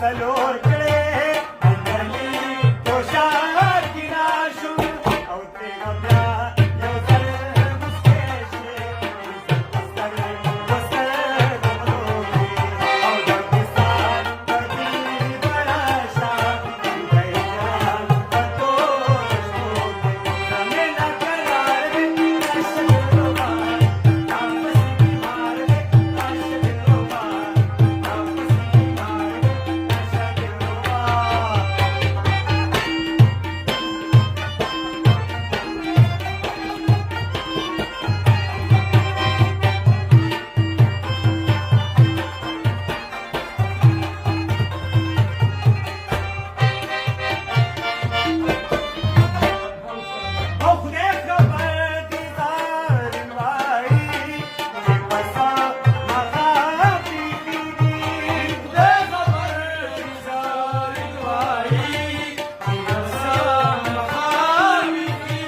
सलोकडे अंतरली तोषाची नाशून अवते गम्या येवसर मुस्केशे वस्तर गमलोगे अवघा पिसा कधी बराशा दैया संतोष होते जमेला करार राश दिलोबा आपसी मार राश दिलोबा आपसी मार राश दिलोबा खुदे खबर दी जारिन वाई ये बसा मगा पीती खुदे खबर दी जारिन वाई ये बसा मगा पीती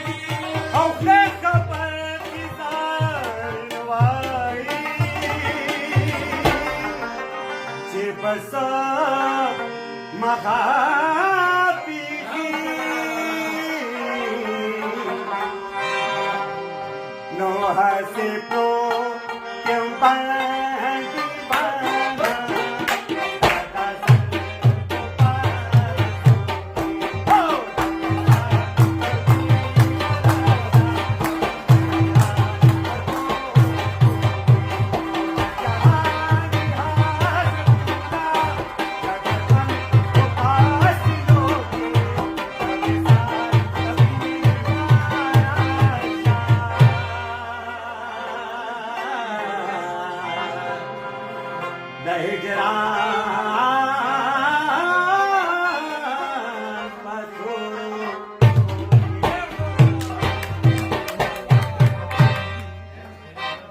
खुदे खबर दी जारिन वाई ये बसा मगा पीती no hace por